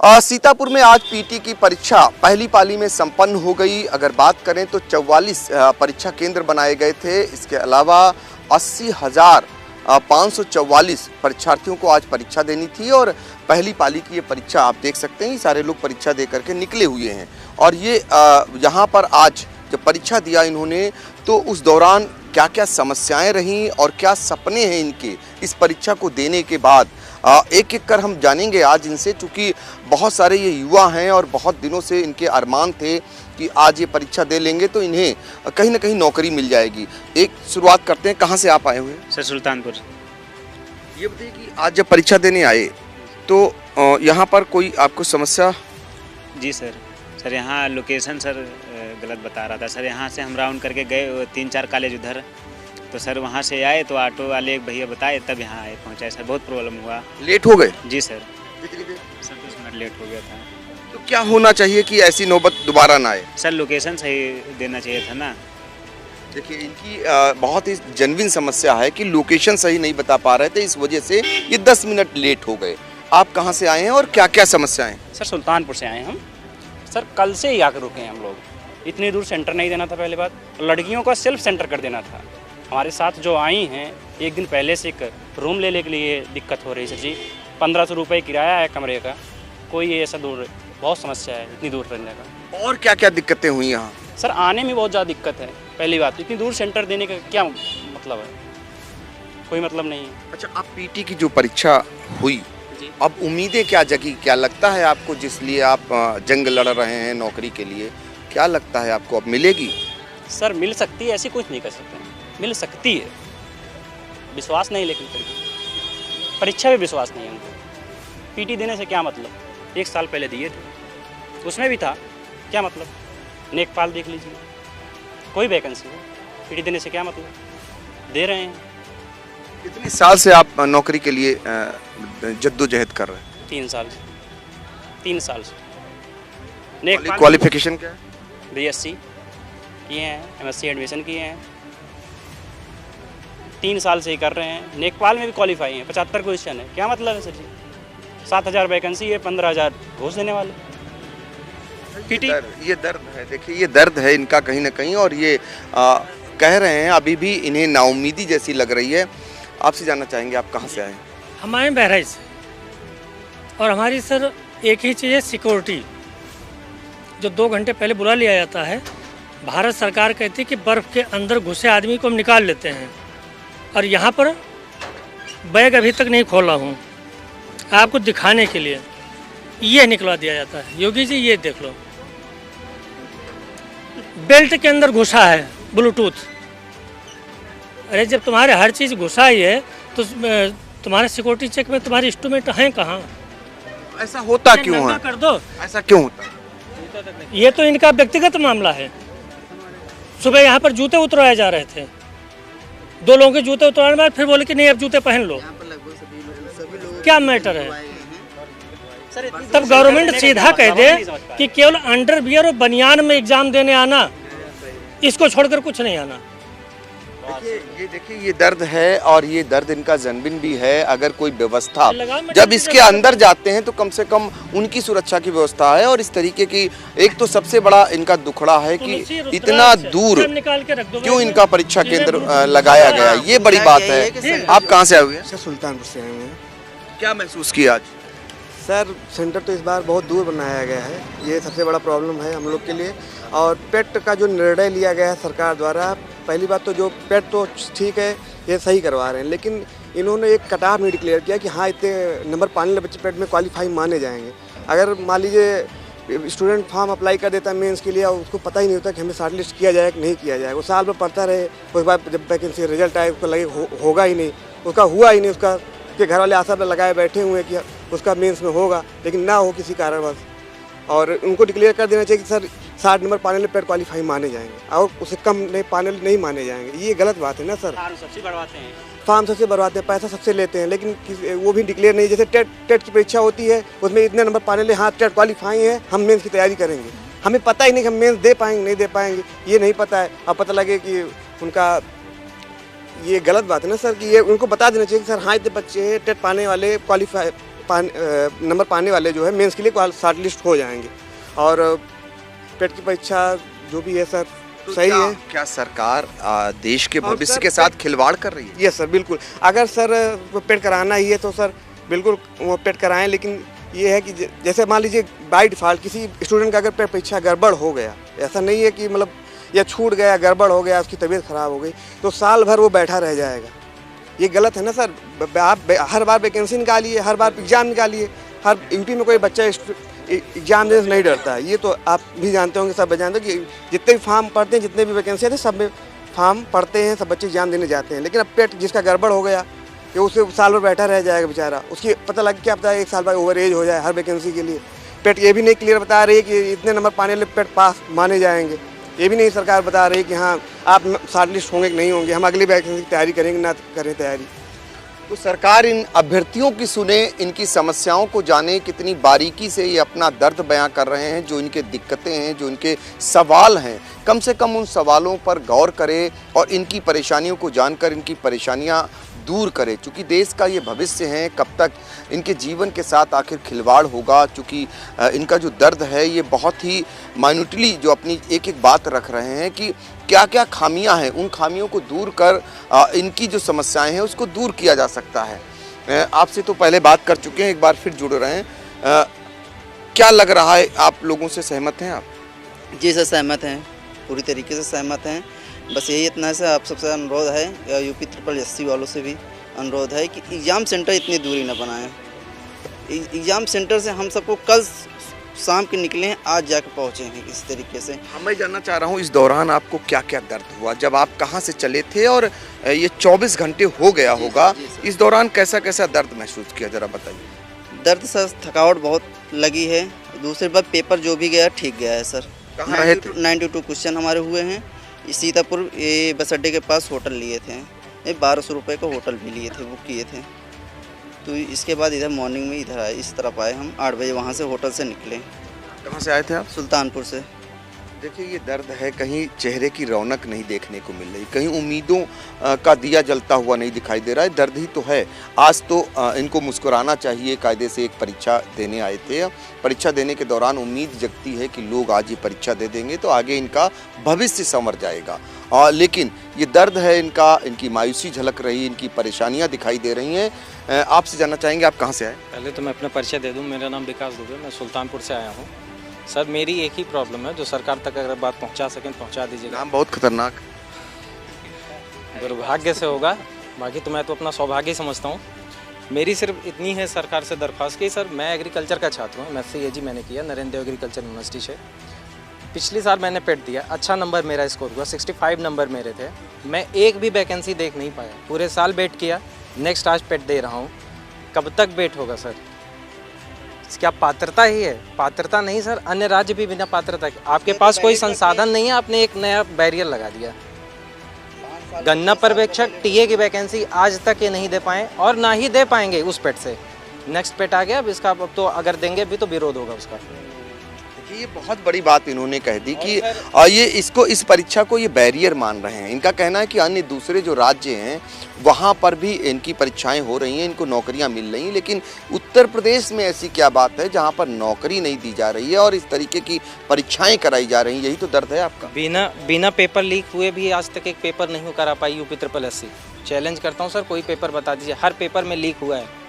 सीतापुर में आज पीटी की परीक्षा पहली पाली में संपन्न हो गई। अगर बात करें तो 44 परीक्षा केंद्र बनाए गए थे। इसके अलावा 80,544 परीक्षार्थियों को आज परीक्षा देनी थी और पहली पाली की ये परीक्षा आप देख सकते हैं, सारे लोग परीक्षा दे करके निकले हुए हैं। और ये यहाँ पर आज जब परीक्षा दिया इन्होंने तो उस दौरान क्या क्या समस्याएं रहीं और क्या सपने हैं इनके इस परीक्षा को देने के बाद, एक एक कर हम जानेंगे आज इनसे, क्योंकि बहुत सारे ये युवा हैं और बहुत दिनों से इनके अरमान थे कि आज ये परीक्षा दे लेंगे तो इन्हें कहीं ना कहीं नौकरी मिल जाएगी। एक शुरुआत करते हैं, कहाँ से आप आए हुए हैं? सर सुल्तानपुर। ये बताइए कि आज जब परीक्षा देने आए तो यहाँ पर कोई आपको समस्या? जी सर यहाँ लोकेशन सर गलत बता रहा था सर। यहाँ से हम राउंड करके गए 3-4 कॉलेज उधर, तो सर वहाँ से आए तो ऑटो वाले एक भैया बताए तब यहाँ आए पहुँचाए सर। बहुत प्रॉब्लम हुआ। लेट हो गए? जी सर सर 10 मिनट लेट हो गया था। तो क्या होना चाहिए कि ऐसी नौबत दोबारा ना आए? सर लोकेशन सही देना चाहिए था ना। देखिए इनकी बहुत ही जेन्युइन समस्या है कि लोकेशन सही नहीं बता पा रहे थे, इस वजह से ये 10 मिनट लेट हो गए। आप कहाँ से आए हैं और क्या क्या समस्याएं? सर सुल्तानपुर से आए हम सर। कल से ही आकर रुके हैं हम लोग। इतनी दूर सेंटर नहीं देना था पहले बात, लड़कियों का सेल्फ सेंटर कर देना था। हमारे साथ जो आई हैं एक दिन पहले से एक रूम लेने के लिए दिक्कत हो रही है सर जी। 1500 रुपये किराया है कमरे का। कोई ऐसा दूर बहुत समस्या है इतनी दूर रहने का। और क्या क्या दिक्कतें हुई यहाँ? सर आने में बहुत ज़्यादा दिक्कत है। पहली बात इतनी दूर सेंटर देने का क्या मतलब है, कोई मतलब नहीं है। अच्छा, अब पीटी की जो परीक्षा हुई अब उम्मीदें क्या जगी? क्या लगता है आपको, जिसलिए आप जंग लड़ रहे हैं नौकरी के लिए, क्या लगता है आपको अब मिलेगी? सर मिल सकती है, ऐसी कुछ नहीं कर सकते। मिल सकती है, विश्वास नहीं, लेकिन फिर परीक्षा में विश्वास नहीं है उनको। पीटी देने से क्या मतलब? 1 साल पहले दिए थे, उसमें भी था, क्या मतलब? नेकपाल देख लीजिए, कोई वैकेंसी हो, पीटी देने से क्या मतलब? दे रहे हैं। कितने साल से आप नौकरी के लिए जद्दोजहद कर रहे हैं? 3 साल से। 3 साल से। क्वालिफिकेशन क्या है? BSc किए हैं, MSc एडमिशन किए हैं। 3 साल से ही कर रहे हैं। नेकपाल में भी क्वालिफाई हैं, 75 क्वेश्चन है, क्या मतलब है सर जी? 7,000 वैकेंसी है, 15,000 घूस देने वाले। पीटी ये दर्द है, देखिए ये दर्द है इनका कहीं ना कहीं, और ये कह रहे हैं अभी भी इन्हें नाउम्मीदी जैसी लग रही है। आपसे जानना चाहेंगे, आप कहाँ से आए? हम आए बहराइच से, और हमारी सर एक ही चीज़ है, सिक्योरिटी। जो 2 घंटे पहले बुला लिया जाता है, भारत सरकार कहती है कि बर्फ़ के अंदर घुसे आदमी को हम निकाल लेते हैं, और यहाँ पर बैग अभी तक नहीं खोला हूँ आपको दिखाने के लिए, ये निकलवा दिया जाता है। योगी जी ये देख लो, बेल्ट के अंदर घुसा है ब्लूटूथ। अरे जब तुम्हारे हर चीज़ घुसा ही है तो तुम्हारे सिक्योरिटी चेक में तुम्हारे इंस्ट्रूमेंट हैं कहाँ? ऐसा होता क्यों है? कर दो। ऐसा क्यों होता है? ये तो इनका व्यक्तिगत मामला है। सुबह यहाँ पर जूते उतरवाए जा रहे थे, 2 लोगों के जूते उतरवाने के बाद फिर बोले कि नहीं अब जूते पहन लो। क्या मैटर है? तब गवर्नमेंट सीधा कह दे कि केवल अंडरवियर और बनियान में एग्जाम देने आना, इसको छोड़कर कुछ नहीं आना। देखिए ये दर्द है, और ये दर्द इनका जेन्युइन भी है। अगर कोई व्यवस्था जब इसके अंदर जाते हैं तो कम से कम उनकी सुरक्षा की व्यवस्था है, और इस तरीके की एक तो सबसे बड़ा इनका दुखड़ा है कि इतना दूर क्यों इनका परीक्षा केंद्र लगाया गया, ये बड़ी बात है। आप कहाँ से आए हुए हैं? सर सुल्तानपुर से आए हुए हैं। क्या महसूस किया आज? सर सेंटर तो इस बार बहुत दूर बनाया गया है, ये सबसे बड़ा प्रॉब्लम है हम लोग के लिए। और पेट का जो निर्णय लिया गया है सरकार द्वारा, पहली बात तो जो पेट तो ठीक है, ये सही करवा रहे हैं, लेकिन इन्होंने एक कट ऑफ नहीं डिक्लेयर किया कि हाँ इतने नंबर पाने वाले बच्चे पेट में क्वालिफाई माने जाएंगे। अगर मान लीजिए स्टूडेंट फॉर्म अप्लाई कर देता है मेंस के लिए, और उसको पता ही नहीं होता कि हमें शॉर्ट लिस्ट किया जाए कि नहीं किया जाए, वो साल में पढ़ता रहे, उसके बाद जब वैकेंसी रिजल्ट आए उसको लगे होगा ही नहीं, उसका हुआ ही नहीं, उसका के घर वाले आशा पर लगाए बैठे हुए हैं कि उसका मेंस में होगा, लेकिन ना हो किसी कारणवश। और उनको डिक्लेयर कर देना चाहिए कि सर 60 नंबर पाने वाले पेट क्वालिफाई माने जाएंगे, और उससे कम नहीं पाने वाले नहीं माने जाएंगे। ये गलत बात है ना सर। फॉर्म सबसे बढ़वाते हैं, पैसा सबसे लेते हैं, लेकिन वो भी डिक्लेयर नहीं। जैसे टेट की परीक्षा होती है, उसमें इतने नंबर पाने वाले, हाँ टेट क्वालिफाई है, हम मेंस की तैयारी करेंगे, हमें पता ही नहीं कि हम मेंस दे पाएंगे नहीं दे पाएंगे, ये नहीं पता है। अब पता लगे कि उनका ये गलत बात है ना सर, कि ये उनको बता देना चाहिए कि सर हाँ इतने बच्चे हैं टेट पाने वाले, क्वालिफाई नंबर पाने वाले जो है मेंस के लिए शॉर्ट लिस्ट हो जाएंगे। और पेट की परीक्षा जो भी है सर तो सही है। क्या सरकार देश के और भविष्य सर, के साथ खिलवाड़ कर रही है? यस सर, बिल्कुल। अगर सर वो पेट कराना ही है तो सर बिल्कुल वो पेट कराएं, लेकिन ये है कि जैसे मान लीजिए बाय डिफ़ॉल्ट किसी स्टूडेंट का अगर पेट परीक्षा गड़बड़ हो गया, ऐसा नहीं है कि मतलब या छूट गया, गड़बड़ हो गया, उसकी तबीयत ख़राब हो गई, तो साल भर वो बैठा रह जाएगा। ये गलत है ना सर। आप हर बार वैकेंसी निकालिए, हर बार एग्ज़ाम निकालिए। हर यूपी में कोई बच्चा एग्ज़ाम देने से नहीं डरता है। ये तो आप भी जानते होंगे, सब जानते हो कि जितने भी फॉर्म पढ़ते हैं, जितने भी वैकेंसी आते हैं, सब में फॉर्म पढ़ते हैं, सब बच्चे एग्ज़ाम देने जाते हैं। लेकिन अब पेट जिसका गड़बड़ हो गया कि उसे साल भर बैठा रह जाएगा बेचारा, उसकी पता लग क्या पता है 1 साल बाद ओवर एज हो जाए हर वैकेंसी के लिए। पेट ये भी नहीं क्लियर बता रही है कि इतने नंबर पाने वाले पेट पास माने जाएंगे। ये भी नहीं सरकार बता रही कि हाँ आप शॉर्ट लिस्ट होंगे कि नहीं होंगे, हम अगली वैकेंसी की तैयारी करेंगे ना करें तैयारी। तो सरकार इन अभ्यर्थियों की सुने, इनकी समस्याओं को जाने, कितनी बारीकी से ये अपना दर्द बयां कर रहे हैं, जो इनके दिक्कतें हैं, जो इनके सवाल हैं, कम से कम उन सवालों पर गौर करे और इनकी परेशानियों को जानकर इनकी परेशानियां दूर करे। चूँकि देश का ये भविष्य है, कब तक इनके जीवन के साथ आखिर खिलवाड़ होगा, चूँकि इनका जो दर्द है ये बहुत ही माइन्यूटली जो अपनी एक एक बात रख रहे हैं कि क्या क्या खामियां हैं, उन खामियों को दूर कर इनकी जो समस्याएं हैं उसको दूर किया जा सकता है। आपसे तो पहले बात कर चुके हैं, एक बार फिर जुड़ रहे हैं। क्या लग रहा है, आप लोगों से सहमत हैं आप? जी सर, सहमत हैं, पूरी तरीके से सहमत हैं। बस यही इतना से आप सबसे अनुरोध है, या यूपी SSC वालों से भी अनुरोध है कि एग्ज़ाम सेंटर इतनी दूरी न बनाएं। एग्ज़ाम सेंटर से हम सबको कल शाम के निकले हैं, आज जाकर पहुँचे हैं इस तरीके से। मैं जानना चाह रहा हूँ इस दौरान आपको क्या क्या दर्द हुआ, जब आप कहाँ से चले थे और ये 24 घंटे हो गया होगा, इस दौरान कैसा कैसा दर्द महसूस किया, जरा बताइए। दर्द सर, थकावट बहुत लगी है। दूसरी बात, पेपर जो भी गया ठीक गया है सर। कहाँ रहे थे? 92 क्वेश्चन हमारे हुए हैं। सीतापुर ये बस अड्डे के पास होटल लिए थे, 1200 रुपये का होटल भी लिए थे, बुक किए थे। तो इसके बाद इधर मॉर्निंग में इधर आए, इस तरफ आए हम 8 बजे, वहाँ से होटल से निकले। कहाँ से आए थे आप? सुल्तानपुर से। देखिए ये दर्द है, कहीं चेहरे की रौनक नहीं देखने को मिल रही, कहीं उम्मीदों का दिया जलता हुआ नहीं दिखाई दे रहा है। दर्द ही तो है। आज तो इनको मुस्कुराना चाहिए। कायदे से एक परीक्षा देने आए थे, परीक्षा देने के दौरान उम्मीद जगती है कि लोग आज ये परीक्षा दे देंगे तो आगे इनका भविष्य संवर जाएगा। लेकिन ये दर्द है इनका, इनकी मायूसी झलक रही, इनकी परेशानियाँ दिखाई दे रही हैं। आपसे जानना चाहेंगे आप कहाँ से आए? पहले तो मैं अपना परिचय दे दूं। मेरा नाम विकास दुबे, मैं सुल्तानपुर से आया हूं। सर मेरी एक ही प्रॉब्लम है, जो सरकार तक अगर बात पहुंचा सकें पहुंचा दीजिएगा। नाम बहुत खतरनाक। दुर्भाग्य से होगा, बाकी तो मैं तो अपना सौभाग्य समझता हूं। मेरी सिर्फ इतनी है सरकार से दरख्वास्त की, सर मैं एग्रीकल्चर का छात्र हूँ, MSc AG मैंने किया नरेंद्र देव एग्रीकल्चर यूनिवर्सिटी से। पिछले साल मैंने पेट दिया, अच्छा नंबर मेरा स्कोर हुआ, 65 नंबर मेरे थे। मैं एक भी वैकेंसी देख नहीं पाया, पूरे साल वेट किया। नेक्स्ट आज पेट दे रहा हूँ, कब तक वेट होगा सर? क्या पात्रता ही है? पात्रता नहीं सर, अन्य राज्य भी बिना पात्रता के। आपके पास कोई संसाधन नहीं है, आपने एक नया बैरियर लगा दिया। गन्ना पर्यवेक्षक टीए की वैकेंसी आज तक ये नहीं दे पाए और ना ही दे पाएंगे उस पेट से। नेक्स्ट पेट आ गया, अब इसका अब तो अगर देंगे भी तो विरोध होगा उसका। ये बहुत बड़ी बात इन्होंने कह दी कि ये इसको, इस परीक्षा को ये बैरियर मान रहे हैं। इनका कहना है कि अन्य दूसरे जो राज्य हैं वहाँ पर भी इनकी परीक्षाएं हो रही हैं, इनको नौकरियां मिल रही हैं, लेकिन उत्तर प्रदेश में ऐसी क्या बात है जहाँ पर नौकरी नहीं दी जा रही है और इस तरीके की परीक्षाएं कराई जा रही हैं? यही तो दर्द है आपका। बिना पेपर लीक हुए भी आज तक एक पेपर नहीं करा पाई यूपी SSC। चैलेंज करता हूँ सर, कोई पेपर बता दीजिए, हर पेपर में लीक हुआ है।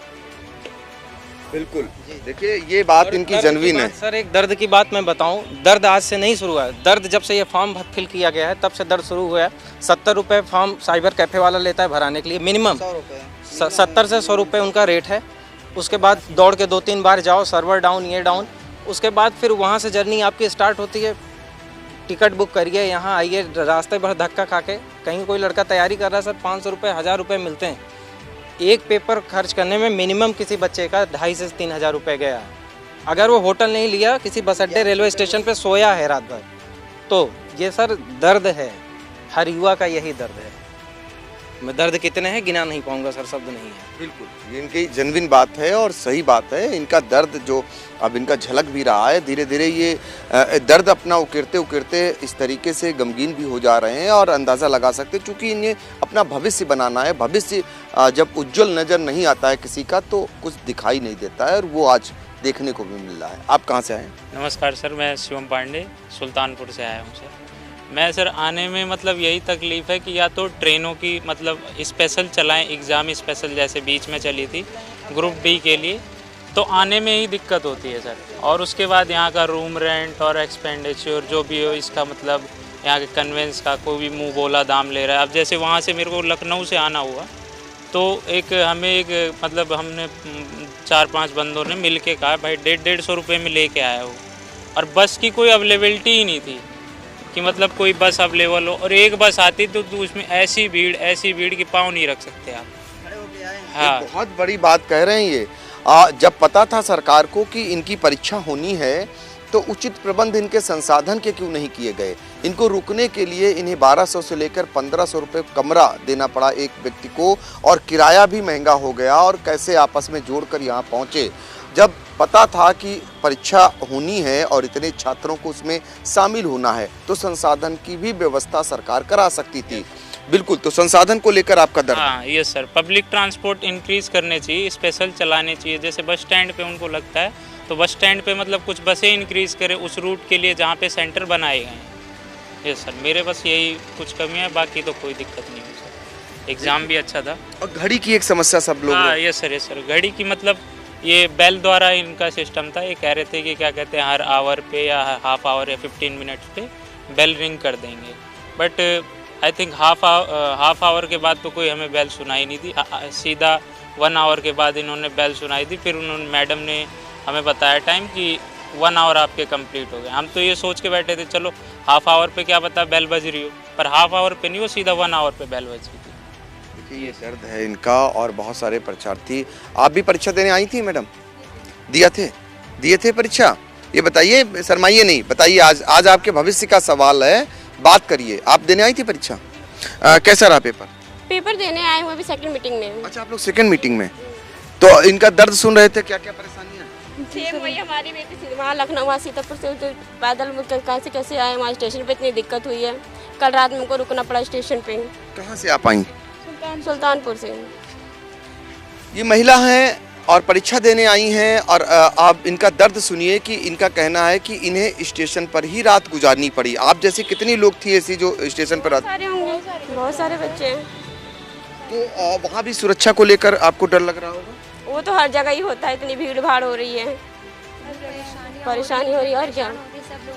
बिल्कुल, देखिए ये बात इनकी जनवीन है। सर एक दर्द की बात मैं बताऊं, दर्द आज से नहीं शुरू हुआ है। दर्द जब से ये फॉर्म फिल किया गया है तब से दर्द शुरू हुआ है। 70 रुपये फॉर्म साइबर कैफ़े वाला लेता है भराने के लिए, मिनिमम 70 से 100 रुपये उनका रेट है। उसके बाद दौड़ के 2-3 बार जाओ, सर्वर डाउन, ये डाउन। उसके बाद फिर वहाँ से जर्नी आपकी स्टार्ट होती है। टिकट बुक करिए, यहाँ आइए, रास्ते भर धक्का खा के। कहीं कोई लड़का तैयारी कर रहा है सर, 500 रुपये 1000 रुपये मिलते हैं। एक पेपर खर्च करने में मिनिमम किसी बच्चे का 2500 से 3000 रुपये गया है। अगर वो होटल नहीं लिया, किसी बस अड्डे रेलवे स्टेशन पे सोया है रात भर, तो ये सर दर्द है, हर युवा का यही दर्द है। मैं दर्द कितने हैं गिना नहीं पाऊंगा सर, शब्द नहीं है। बिल्कुल, ये इनकी जेन्युइन बात है और सही बात है। इनका दर्द जो अब इनका झलक भी रहा है, धीरे धीरे ये दर्द अपना उकेरते उकेरते इस तरीके से गमगीन भी हो जा रहे हैं और अंदाज़ा लगा सकते हैं, चूँकि इन्हें अपना भविष्य बनाना है। भविष्य जब उज्जवल नज़र नहीं आता है किसी का तो कुछ दिखाई नहीं देता है, और वो आज देखने को भी मिल रहा है। आप कहाँ से आए? नमस्कार सर, मैं शिवम पांडे सुल्तानपुर से आया हूँ सर। मैं सर आने में मतलब यही तकलीफ़ है कि या तो ट्रेनों की मतलब स्पेशल चलाएं, एग्ज़ाम स्पेशल जैसे बीच में चली थी ग्रुप डी के लिए, तो आने में ही दिक्कत होती है सर। और उसके बाद यहाँ का रूम रेंट और एक्सपेंडिचर जो भी हो, इसका मतलब यहाँ के कन्वेंस का कोई भी मुँह बोला दाम ले रहा है। अब जैसे वहाँ से मेरे को लखनऊ से आना हुआ तो मतलब हमने 4-5 बंदों ने मिल के कहा भाई 150 रुपये में लेके आया हो, और बस की कोई अवेलेबिलिटी ही नहीं थी कि मतलब कोई बस अवेलेबल हो, और एक बस आती तो उसमें ऐसी भीड़ कि पाँव नहीं रख सकते आप। हाँ, ये बहुत बड़ी बात कह रहे हैं ये। जब पता था सरकार को कि इनकी परीक्षा होनी है तो उचित प्रबंध इनके संसाधन के क्यों नहीं किए गए? इनको रुकने के लिए इन्हें 1200 से लेकर 1500 रुपये कमरा देना पड़ा एक व्यक्ति को, और किराया भी महंगा हो गया, और कैसे आपस में जोड़कर यहाँ पहुँचे। जब पता था कि परीक्षा होनी है और इतने छात्रों को उसमें शामिल होना है तो संसाधन की भी व्यवस्था सरकार करा सकती थी। बिल्कुल, तो संसाधन को लेकर आपका दर्द? हाँ yes sir, public transport increase करने चाहिए, स्पेशल चलाने चाहिए। जैसे बस स्टैंड पे उनको लगता है तो बस स्टैंड पे मतलब कुछ बसें इंक्रीज़ करें उस रूट के लिए जहाँ पे सेंटर बनाए गए हैं। यस सर, मेरे बस यही कुछ कमियाँ, बाकी तो कोई दिक्कत नहीं हुई सर। एग्ज़ाम भी अच्छा था। और घड़ी की एक समस्या सब लोग? हाँ यस सर, घड़ी की मतलब ये बेल द्वारा इनका सिस्टम था। ये कह रहे थे कि क्या कहते हैं हर आवर पे या हाफ आवर या 15 मिनट्स पे बेल रिंग कर देंगे, but I think half hour के बाद तो कोई हमें बेल सुनाई नहीं थी। सीधा 1 आवर के बाद इन्होंने बेल सुनाई थी। फिर उन्होंने मैडम ने हमें बताया टाइम कि 1 आवर आपके कंप्लीट हो गए। हम तो ये सोच के बैठे थे चलो हाफ आवर पे क्या पता बेल बज रही हो, पर हाफ आवर पे नहीं, वो सीधा 1 आवर पे बेल बज रही थी। देखिए ये दर्द है इनका, और बहुत सारे परीक्षार्थी। आप भी परीक्षा देने आई थी मैडम? दिए थे परीक्षा? ये बताइए, शर्माइए नहीं, बताइए। आज आपके भविष्य का सवाल है, बात करिए। आप देने आई थी परीक्षा? कैसा रहा पेपर? पेपर देने आए हुए अभी सेकंड मीटिंग में। अच्छा, आप लोग सेकंड मीटिंग में, तो इनका दर्द सुन रहे थे, क्या क्या परेशानियां? सेम वही हमारी बेटी वहाँ लखनऊ वहाँ सीतापुर से तो पैदल कैसे आए, वहाँ स्टेशन पे इतनी दिक्कत हुई है। कल रात में उनको रुकना पड़ा स्टेशन पे। कहाँ से आप आई? सुल्तानपुर से। ये महिला हैं और परीक्षा देने आई हैं, और आप इनका दर्द सुनिए कि इनका कहना है कि इन्हें स्टेशन पर ही रात गुजारनी पड़ी। आप जैसे कितनी लोग थी ऐसी जो स्टेशन पर रात? सारे होंगे, बहुत सारे बच्चे हैं। तो वहाँ भी सुरक्षा को लेकर आपको डर लग रहा होगा? वो तो हर जगह ही होता है, इतनी भीड़ भाड़ हो रही है, परेशानी हो रही है। और क्या?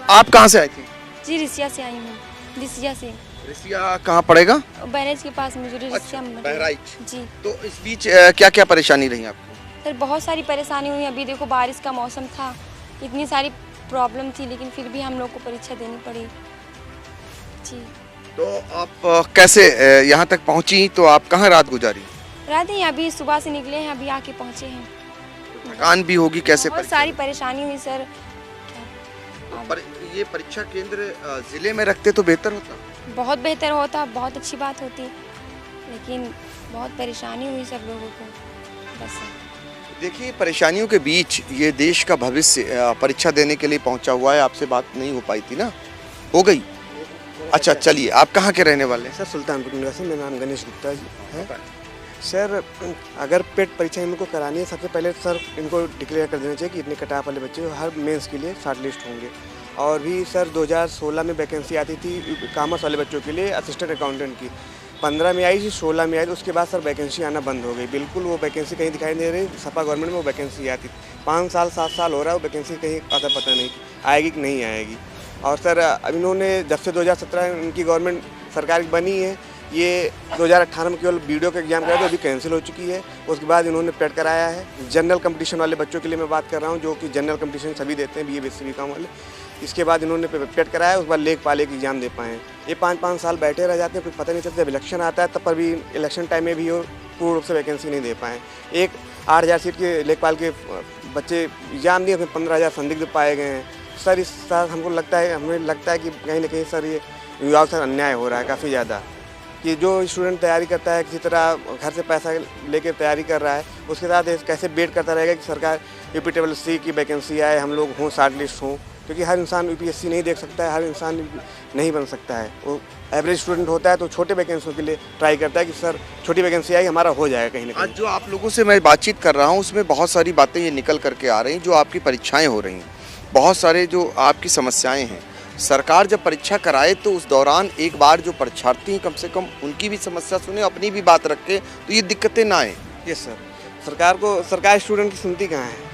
आप कहाँ से आई थी? जी रिसिया से आई हूँ। रिसिया से। रिसिया कहाँ पड़ेगा? बैरेज के पास में जो रिसिया में। बहराइच। जी। तो इस बीच क्या क्या परेशानी रही आपको? सर बहुत सारी परेशानी हुई। अभी देखो बारिश का मौसम था, इतनी सारी प्रॉब्लम थी, लेकिन फिर भी हम लोग को परीक्षा देनी पड़ी। जी। तो आप कैसे यहाँ तक पहुँची? तो आप कहाँ रात गुजारी? रात ही अभी सुबह से निकले हैं, अभी आके पहुँचे हैं। थकान भी होगी, कैसे? बहुत सारी परेशानी हुई सर। पर ये परीक्षा केंद्र जिले में रखते तो बेहतर होता। बहुत बेहतर होता, बहुत अच्छी बात होती, लेकिन बहुत परेशानी हुई सब लोगों को बस। देखिए, परेशानियों के बीच ये देश का भविष्य परीक्षा देने के लिए पहुंचा हुआ है। आपसे बात नहीं हो पाई थी ना? हो गई? अच्छा, चलिए, आप कहाँ के रहने वाले हैं? सर सुल्तानपुर निवासी, मेरा नाम गणेश गुप्ता जी है। सर अगर पेट परीक्षा इनको करानी है, सबसे पहले सर इनको डिक्लेयर कर देना चाहिए कि इतने कटाव वाले बच्चे हर मेंस के लिए शॉर्ट लिस्ट होंगे। और भी सर 2016 में वैकेंसी आती थी कॉमर्स वाले बच्चों के लिए असिस्टेंट अकाउंटेंट की, 15 में आई थी, 16 में आई थी। उसके बाद सर वैकेंसी आना बंद हो गई, बिल्कुल वो वैकेंसी कहीं दिखाई नहीं दे रही। सपा गवर्नमेंट में वो वैकेंसी आती, 5 साल 7 साल हो रहा है वो वैकेंसी कहीं आता पता नहीं आएगी कि नहीं आएगी। और सर अब इन्होंने जब से 2017 इनकी गवर्नमेंट सरकार बनी है, ये 2018 में केवल वीडियो का एग्जाम कराया, तो अभी कैंसिल हो चुकी है। उसके बाद इन्होंने पेट कराया है। जनरल कंपटीशन वाले बच्चों के लिए मैं बात कर रहा हूँ, जो कि जनरल कंपटीशन सभी देते हैं, BA BSc BCom वाले। इसके बाद इन्होंने पेट कराया, उसके बाद लेखपाल एक एग्जाम दे पाए हैं। ये 5-5 साल बैठे रह जाते हैं, कुछ पता नहीं चलता। जब इलेक्शन आता है तब पर भी इलेक्शन टाइम में भी पूर्ण रूप से वैकेंसी नहीं दे पाए। एक 8000 सीट के लेखपाल के बच्चे एग्जाम दिए, फिर 15000 संदिग्ध पाए गए हैं। सर इस साल हमें लगता है कि कहीं ना कहीं सर ये युवाओं से अन्याय हो रहा है काफ़ी ज़्यादा। कि जो स्टूडेंट तैयारी करता है किसी तरह घर से पैसा लेके तैयारी कर रहा है, उसके साथ कैसे वेट करता रहेगा कि सरकार UPSC की वैकेंसी आए, हम लोग हों, शॉर्ट लिस्ट हों, क्योंकि हर इंसान UPSC नहीं देख सकता है, हर इंसान नहीं बन सकता है। वो एवरेज स्टूडेंट होता है तो छोटे वैकेंसियों के लिए ट्राई करता है कि सर छोटी वैकेंसी आई, हमारा हो जाएगा कहीं ना कहीं। आज जो आप लोगों से मैं बातचीत कर रहा हूँ उसमें बहुत सारी बातें ये निकल करके आ रही, जो आपकी परीक्षाएं हो रही हैं, बहुत सारे जो आपकी समस्याएं हैं, सरकार जब परीक्षा कराए तो उस दौरान एक बार जो परीक्षार्थी हैं कम से कम उनकी भी समस्या सुने, अपनी भी बात रखे, तो ये दिक्कतें ना आए। यस सर, सरकार स्टूडेंट की सुनती कहाँ है?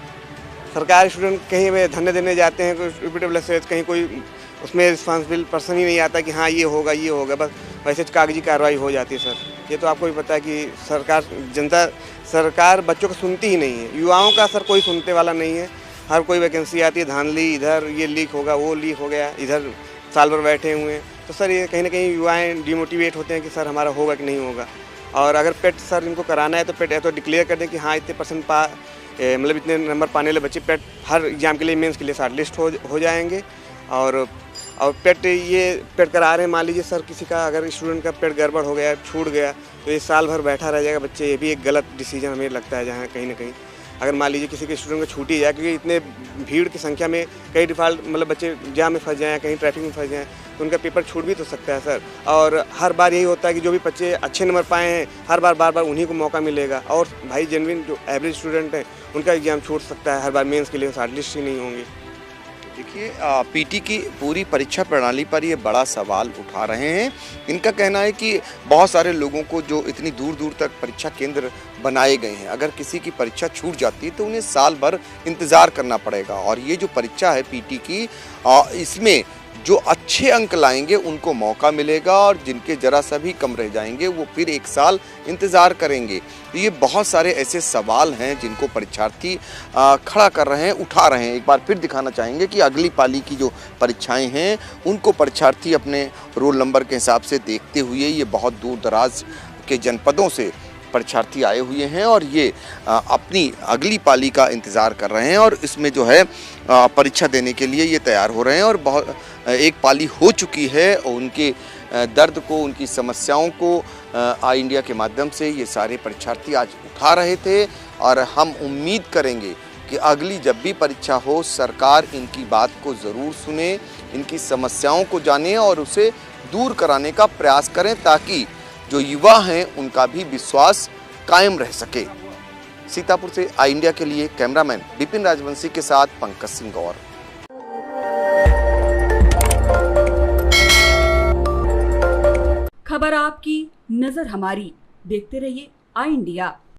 सरकार स्टूडेंट कहीं वे धरने देने जाते हैं, UPSC कहीं कोई उसमें रिस्पॉन्सिबल पर्सन ही नहीं आता कि हाँ ये होगा, बस वैसे कागजी कार्रवाई हो जाती है सर। ये तो आपको भी पता है कि सरकार बच्चों को सुनती ही नहीं है, युवाओं का सर कोई सुनने वाला नहीं है। हर कोई वैकेंसी आती है, धांधली, इधर ये लीक होगा, वो लीक हो गया, इधर साल भर बैठे हुए हैं, तो सर ये कहीं ना कहीं युवाएं डिमोटिवेट होते हैं कि सर हमारा होगा कि नहीं होगा। और अगर पेट सर इनको कराना है तो पेट तो डिक्लेयर कर दें कि हाँ इतने % मतलब इतने नंबर पाने वाले बच्चे पेट हर एग्जाम के लिए, मेंस के लिए शॉर्ट लिस्ट हो जाएंगे। और पेट करा रहे हैं, मान लीजिए सर किसी का अगर स्टूडेंट का पेट गड़बड़ हो गया, छूट गया, तो ये साल भर बैठा रह जाएगा बच्चे। ये भी एक गलत डिसीजन हमें लगता है, जहाँ कहीं ना कहीं अगर मान लीजिए किसी के स्टूडेंट को छूट ही जाए, क्योंकि इतने भीड़ की संख्या में कई डिफ़ॉल्ट मतलब बच्चे जाम में फंस जाएँ, कहीं ट्रैफिक में फंस जाएँ, तो उनका पेपर छूट भी तो सकता है सर। और हर बार यही होता है कि जो भी बच्चे अच्छे नंबर पाए हैं, हर बार उन्हीं को मौका मिलेगा। और भाई जेन्युइन जो एवरेज स्टूडेंट हैं उनका एग्जाम छूट सकता है, हर बार मेंस के लिए शॉर्ट लिस्ट ही नहीं होंगे। देखिए, पीटी की पूरी परीक्षा प्रणाली पर ये बड़ा सवाल उठा रहे हैं। इनका कहना है कि बहुत सारे लोगों को जो इतनी दूर दूर तक परीक्षा केंद्र बनाए गए हैं, अगर किसी की परीक्षा छूट जाती है तो उन्हें साल भर इंतज़ार करना पड़ेगा। और ये जो परीक्षा है पीटी की, इसमें जो अच्छे अंक लाएंगे उनको मौका मिलेगा, और जिनके ज़रा सा भी कम रह जाएंगे वो फिर 1 साल इंतज़ार करेंगे। तो ये बहुत सारे ऐसे सवाल हैं जिनको परीक्षार्थी खड़ा कर रहे हैं, उठा रहे हैं। एक बार फिर दिखाना चाहेंगे कि अगली पाली की जो परीक्षाएं हैं उनको परीक्षार्थी अपने रोल नंबर के हिसाब से देखते हुए, ये बहुत दूर दराज के जनपदों से परीक्षार्थी आए हुए हैं और ये अपनी अगली पाली का इंतज़ार कर रहे हैं, और इसमें जो है परीक्षा देने के लिए ये तैयार हो रहे हैं। और बहुत एक पाली हो चुकी है, और उनके दर्द को, उनकी समस्याओं को आई इंडिया के माध्यम से ये सारे परीक्षार्थी आज उठा रहे थे। और हम उम्मीद करेंगे कि अगली जब भी परीक्षा हो, सरकार इनकी बात को ज़रूर सुने, इनकी समस्याओं को जाने और उसे दूर कराने का प्रयास करें, ताकि जो युवा हैं उनका भी विश्वास कायम रह सके। सीतापुर से आई इंडिया के लिए कैमरामैन विपिन राजवंशी के साथ पंकज सिंह गौर। खबर आपकी, नजर हमारी। देखते रहिए आई इंडिया।